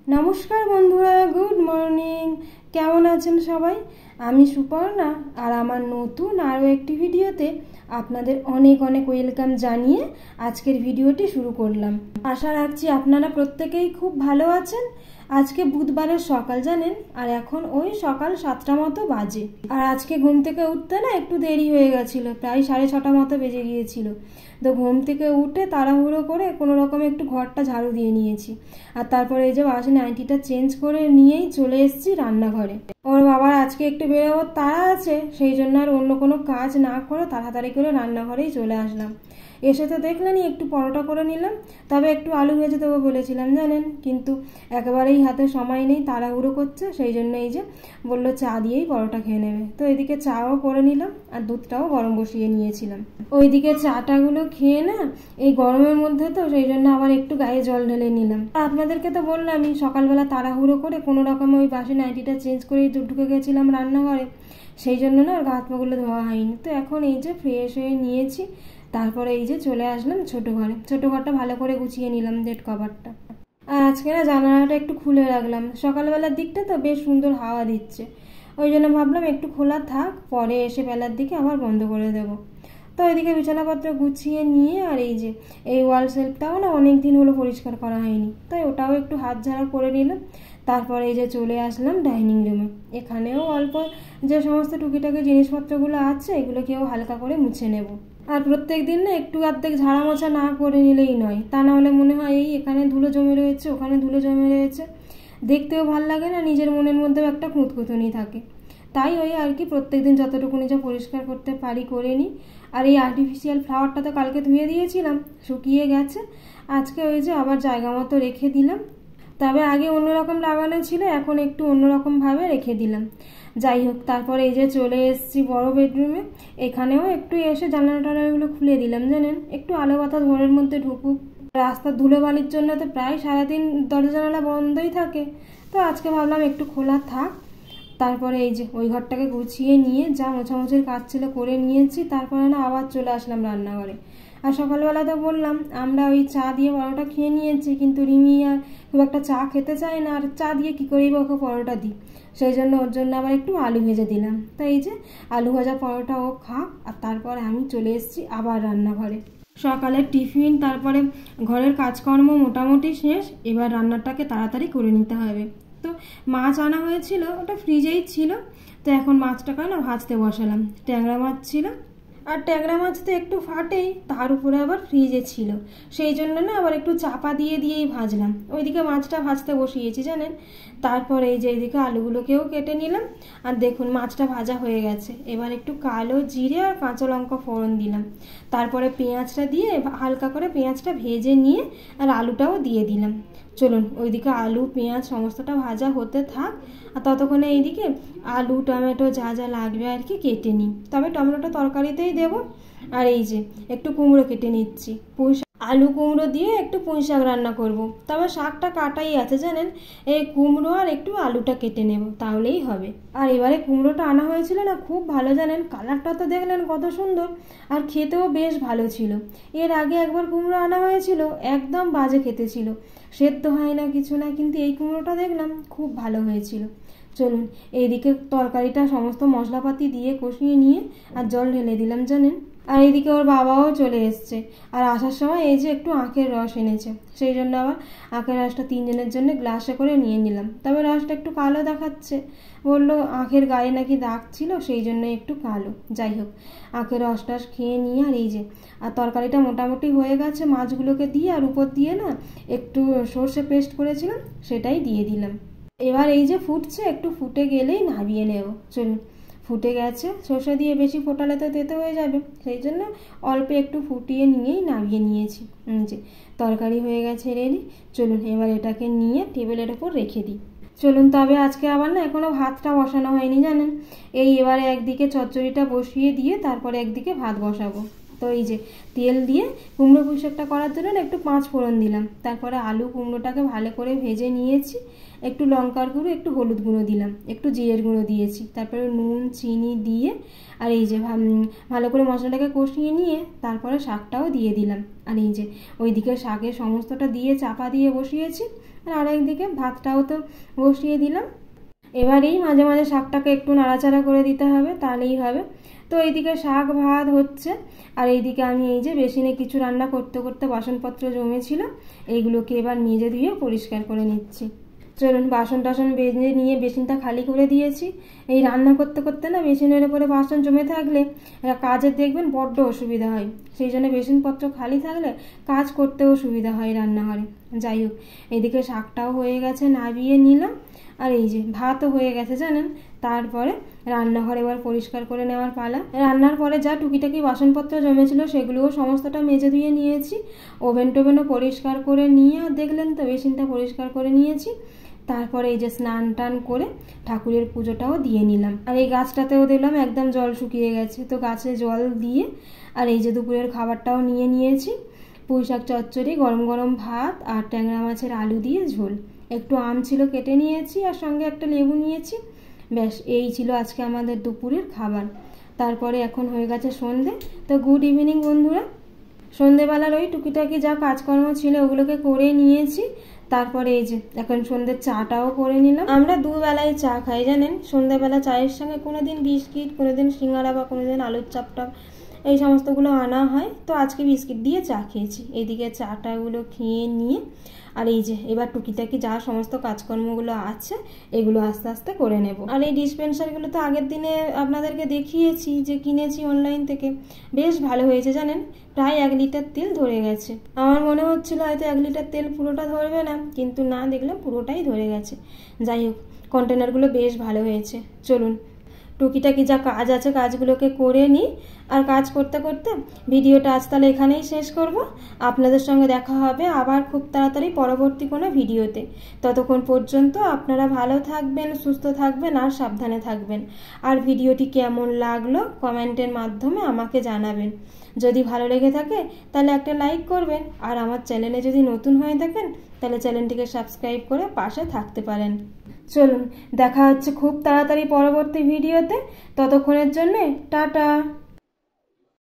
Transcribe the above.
নমস্কার বন্ধুরা, good morning. কেমন আছেন সবাই? আমি সুপর্ণা, আর আমার নতুন আরও একটি ভিডিওতে আপনাদের অনেক অনেক ওয়েলকাম জানিয়ে আজকের ভিডিওটি শুরু করলাম। আশা রাখছি আপনারা প্রত্যেকেই খুব ভালো আছেন। আজকে বুধবারের সকাল জানেন, আর এখন ওই সকাল 7টা মতো বাজে। আর আজকে ঘুম থেকে উঠতে না একটু দেরি হয়ে গেছিলো, প্রায় 6:30 মতো বেজে গিয়েছিল। তো ঘুম থেকে উঠে তাড়াহুড়ো করে কোনো রকমে একটু ঘরটা ঝাড়ু দিয়ে নিয়েছি। আর তারপরে এই যে বাসি নাইটিটা চেঞ্জ করে নিয়েই চলে এসেছি রান্নাঘরে। ওর বাবার আজকে একটু বেরোবার তাড়া আছে, সেই জন্য আর অন্য কোনো কাজ না করে তাড়াতাড়ি করে রান্নাঘরেই চলে আসলাম। এসে তো দেখলেনি একটু পরোটা করে নিলাম, তবে একটু আলু ভেজে দেবো বলেছিলাম জানেন, কিন্তু একেবারেই হাতে সময় নেই, তাড়াহুড়ো করছে, সেই জন্য এই যে বললো চা দিয়েই পরোটা খেয়ে নেবে। তো এদিকে চাও করে নিলাম আর দুধটাও গরম বসিয়ে নিয়েছিলাম। ওইদিকে চাটাগুলো খেয়ে না এই গরমের মধ্যে তো সেই জন্য আবার একটু গায়ে জল ঢেলে নিলাম। আপনাদেরকে তো বললামই সকালবেলা তাড়াহুড়ো করে কোনো রকমে ওই বাসি নাইটিটা চেঞ্জ করেই ঢুকে গেছিলাম রান্নাঘরে, সেই জন্য না আর গা হাত পাগুলো ধোয়া হয়নি। তো এখন এই যে ফ্রেশ হয়ে নিয়েছি, তারপরে এই যে চলে আসলাম ছোটো ঘরে। ছোটো ঘরটা ভালো করে গুছিয়ে নিলাম, বেড কভারটা। আর আজকে না জানালাটা একটু খুলে রাখলাম, সকালবেলার দিকটা তো বেশ সুন্দর হাওয়া দিচ্ছে, ওই জন্য ভাবলাম একটু খোলা থাক, পরে এসে বেলার দিকে আবার বন্ধ করে দেবো। তো এদিকে বিছানাপত্র গুছিয়ে নিয়ে আর এই যে এই ওয়াল শেলফটাও না অনেক দিন হলো পরিষ্কার করা হয়নি, তাই ওটাও একটু হাত ঝাড়া করে নিলাম। তারপরে এই যে চলে আসলাম ডাইনিং রুমে। এখানেও অল্প যে সমস্ত টুকিটাকি জিনিসপত্রগুলো আছে এগুলোকেও হালকা করে মুছে নেব। আর প্রত্যেক দিন না একটু অর্ধেক ঝাড়া মোছা না করে নিলেই নয়, তা না হলে মনে হয় এই এখানে ধুলো জমে রয়েছে, ওখানে ধুলো জমে রয়েছে, দেখতেও ভাল লাগে না, নিজের মনের মধ্যেও একটা খুঁতখুঁতুনি থাকে। তাই ওই আর কি প্রত্যেকদিন যতটুকু নিজে পরিষ্কার করতে পারি করে নিই। আর এই আর্টিফিশিয়াল ফ্লাওয়ারটা তো কালকে ধুয়ে দিয়েছিলাম, শুকিয়ে গেছে, আজকে ওই যে আবার জায়গা মতো রেখে দিলাম। তবে আগে অন্যরকম লাগানো ছিল, এখন একটু অন্যরকমভাবে রেখে দিলাম। যাই হোক, তারপরে এই যে চলে এসেছি বড় বেডরুমে। এখানেও একটু এসে জানালা টানাগুলো খুলে দিলাম জানেন, একটু আলো বাতাস ঘরের মধ্যে ঢুকুক। রাস্তার ধুলোবালির জন্য তো প্রায় সারাদিন দরজা জানালা বন্ধই থাকে, তো আজকে ভাবলাম একটু খোলা থাক। তারপরে এই যে ওই ঘরটাকে গুছিয়ে নিয়ে যা মোছামুছির কাজ ছিল করে নিয়েছি, তারপরে না আবার চলে আসলাম রান্নাঘরে। আর সকালবেলা তো বললাম আমরা ওই চা দিয়ে পরোটা খেয়ে নিয়েছি, কিন্তু রিমি আর খুব একটা চা খেতে চায় না, আর চা দিয়ে কী করেই বা ওকে পরোটা দিই, সেই জন্য ওর জন্য আবার একটু আলু ভেজে দিলাম। তাই এই যে আলু ভাজা পরোটা ও খাক, আর তারপরে আমি চলে এসেছি আবার রান্নাঘরে। সকালের টিফিন তারপরে ঘরের কাজকর্ম মোটামুটি শেষ, এবার রান্নাটাকে তাড়াতাড়ি করে নিতে হবে। তো মাছ আনা হয়েছিল, ওটা ফ্রিজেই ছিল, তো এখন মাছটাকে না ভাজতে বসালাম। ট্যাংরা মাছ ছিল, আর ট্যাংরা মাছ তো একটু ফাটেই, তার উপরে আবার ফ্রিজে ছিল, সেই জন্য না আবার একটু চাপা দিয়েই ভাজলাম। ওইদিকে মাছটা ভাজতে বসিয়েছি জানেন। তারপরে এই যে এইদিকে আলুগুলোকেও কেটে নিলাম, আর দেখুন মাছটা ভাজা হয়ে গেছে। এবার একটু কালো জিরে আর কাঁচা লঙ্কা ফোড়ন দিলাম, তারপরে পেঁয়াজটা দিয়ে হালকা করে পেঁয়াজটা ভেজে নিয়ে আর আলুটাও দিয়ে দিলাম। চলুন ওইদিকে আলু পেঁয়াজ সমস্তটা ভাজা হতে থাক, আর ততক্ষণে এইদিকে আলু টমেটো যা যা লাগবে আর কি কেটে নিই। তবে টমেটোটা তরকারিতেই দেবো। আর এই যে একটু কুমড়ো কেটে নিচ্ছি, আলু কুমড়ো দিয়ে একটু পুঁই শাক রান্না করব। তবে শাকটা কাটাই আছে জানেন, এই কুমড়ো আর একটু আলুটা কেটে নেব, তাহলেই হবে। আর এবারে কুমড়োটা আনা হয়েছিল না, খুব ভালো জানেন, কালারটা তো দেখলেন কত সুন্দর, আর খেতেও বেশ ভালো ছিল। এর আগে একবার কুমড়ো আনা হয়েছিল, একদম বাজে খেতে ছিল, সেদ্ধ হয় না কিছু না, কিন্তু এই কুমড়োটা দেখলাম খুব ভালো হয়েছিল। চলুন এইদিকে তরকারিটা সমস্ত মশলাপাতি দিয়ে কষিয়ে নিয়ে আর জল ঢেলে দিলাম জানেন। আর এইদিকে ওর বাবাও চলে এসছে, আর আসার সময় এই যে একটু আখের রস এনেছে, সেই জন্য আবার আখের রসটা 3 জনের জন্য গ্লাসে করে নিয়ে নিলাম। তবে রসটা একটু কালো দেখাচ্ছে, বললো আখের গায়ে নাকি দাগ ছিল, সেই জন্য একটু কালো। যাই হোক, আখের রসটা খেয়ে নিয়ে আর এই যে আর তরকারিটা মোটামুটি হয়ে গেছে, মাছগুলোকে দিয়ে আর উপর দিয়ে না একটু সর্ষে পেস্ট করেছিলাম সেটাই দিয়ে দিলাম। এবার এই যে ফুটছে, একটু ফুটে গেলেই নামিয়ে নেব। চলুন, ফুটে গেছে, সর্ষে দিয়ে বেশি ফোটালে তো তেতো হয়ে যাবে, সেই জন্য অল্প একটু ফুটিয়ে নিয়েই নামিয়ে নিয়েছি। যে তরকারি হয়ে গেছে রেডি। চলুন এবার এটাকে নিয়ে টেবিলের ওপর রেখে দিই। চলুন, তবে আজকে আবার না এখনও ভাতটা বসানো হয়নি জানেন। এই এবারে একদিকে চচ্চড়িটা বসিয়ে দিয়ে তারপরে একদিকে ভাত বসাবো। তো এই যে তেল দিয়ে কুমড়ো পুঁই শাকটা করার জন্য একটু 5 ফোড়ন দিলাম। তারপরে আলু কুমড়োটাকে ভালো করে ভেজে নিয়েছি, একটু লঙ্কার গুঁড়ো, একটু হলুদ গুঁড়ো দিলাম, একটু জিরের গুঁড়ো দিয়েছি, তারপরে নুন চিনি দিয়ে আর এই যে ভালো করে মশলাটাকে কষিয়ে নিয়ে তারপরে শাকটাও দিয়ে দিলাম। আর এই যে ওইদিকে শাকের সমস্তটা দিয়ে চাপা দিয়ে বসিয়েছি, আর আরেকদিকে ভাতটাও তো বসিয়ে দিলাম। এবারেই মাঝে মাঝে শাকটাকে একটু নাড়াচাড়া করে দিতে হবে, তাহলেই হবে। তো এইদিকে শাক ভাত হচ্ছে, আর এইদিকে আমি এই যে বেসিনে কিছু রান্না করতে করতে বাসনপত্র জমেছিল, এইগুলোকে এবার মেজে দিয়ে পরিষ্কার করে নিচ্ছি। চলুন বাসন টাসন বেজে নিয়ে বেসিনটা খালি করে দিয়েছি। এই রান্না করতে করতে না বেসিনের উপরে বাসন জমে থাকলে কাজের দেখবেন বড্ড অসুবিধা হয়, সেই জন্য বেসিনপত্র খালি থাকলে কাজ করতেও সুবিধা হয় রান্নাঘরে। যাই হোক, এদিকে শাকটাও হয়ে গেছে, নামিয়ে নিলাম। আর এই যে ভাতও হয়ে গেছে জানেন। তারপরে রান্নাঘর এবার পরিষ্কার করে নেওয়ার পালা। রান্নার পরে যা টুকিটাকি বাসনপত্র জমেছিল সেগুলোও সমস্তটা মেজে দিয়ে নিয়েছি, ওভেন টোভেনও পরিষ্কার করে নিয়ে, আর দেখলেন তো বেসিনটা পরিষ্কার করে নিয়েছি। তারপরে এই যে স্নান টান করে ঠাকুরের পুজোটাও দিয়ে নিলাম। আর এই গাছটাতেও দিলাম, একদম জল শুকিয়ে গেছে, তো গাছে জল দিয়ে আর এই যে দুপুরের খাবারটাও নিয়ে নিয়েছি। পুঁই শাক চচ্চড়ি, গরম গরম ভাত আর ট্যাংরা মাছের আলু দিয়ে ঝোল, একটু আম ছিল কেটে নিয়েছি, আর সঙ্গে একটা লেবু নিয়েছি। ব্যাস এই ছিল আজকে আমাদের দুপুরের খাবার। তারপরে এখন হয়ে গেছে সন্ধে। তো গুড ইভিনিং বন্ধুরা। সন্ধেবেলার ওই টুকিটাকি যা কাজকর্ম ছিল ওগুলোকে করে নিয়েছি। তারপরে এই যে এখন সন্ধ্যের চাটাও করে নিলাম। আমরা দুবেলায় চা খাই জানেন। সন্ধ্যেবেলা চায়ের সঙ্গে কোনোদিন বিস্কিট, কোনোদিন সিঙ্গারা বা কোনোদিন আলুর চপটপ এই সমস্তগুলো আনা হয়। তো আজকে বিস্কিট দিয়ে চা খেয়েছি। এইদিকে চাটাগুলো খেয়ে নিয়ে আর এই যে এবার টুকিটাকি যা সমস্ত কাজকর্মগুলো আছে এগুলো আস্তে আস্তে করে নেব। আর এই ডিসপেন্সারগুলো তো আগের দিনে আপনাদেরকে দেখিয়েছি যে কিনেছি অনলাইন থেকে, বেশ ভালো হয়েছে জানেন। প্রায় 1 লিটার তেল ধরে গেছে। আমার মনে হচ্ছিল হয়তো 1 লিটার তেল পুরোটা ধরবে না, কিন্তু না, দেখলাম পুরোটাই ধরে গেছে। যাই হোক, কন্টেনারগুলো বেশ ভালো হয়েছে। চলুন টুকিটাকি যা কাজ আছে কাজগুলোকে করে নিই। আর কাজ করতে করতে ভিডিওটা আজ তাহলে এখানেই শেষ করব। আপনাদের সঙ্গে দেখা হবে আবার খুব তাড়াতাড়ি পরবর্তী কোনো ভিডিওতে। ততক্ষণ পর্যন্ত আপনারা ভালো থাকবেন, সুস্থ থাকবেন আর সাবধানে থাকবেন। আর ভিডিওটি কেমন লাগলো কমেন্টের মাধ্যমে আমাকে জানাবেন। যদি ভালো লেগে থাকে তাহলে একটা লাইক করবেন, আর আমার চ্যানেলে যদি নতুন হয়ে থাকেন তাহলে চ্যানেলটিকে সাবস্ক্রাইব করে পাশে থাকতে পারেন। চলুন দেখা হচ্ছে খুব তাড়াতাড়ি পরবর্তী ভিডিওতে। ততক্ষণের জন্য টাটা।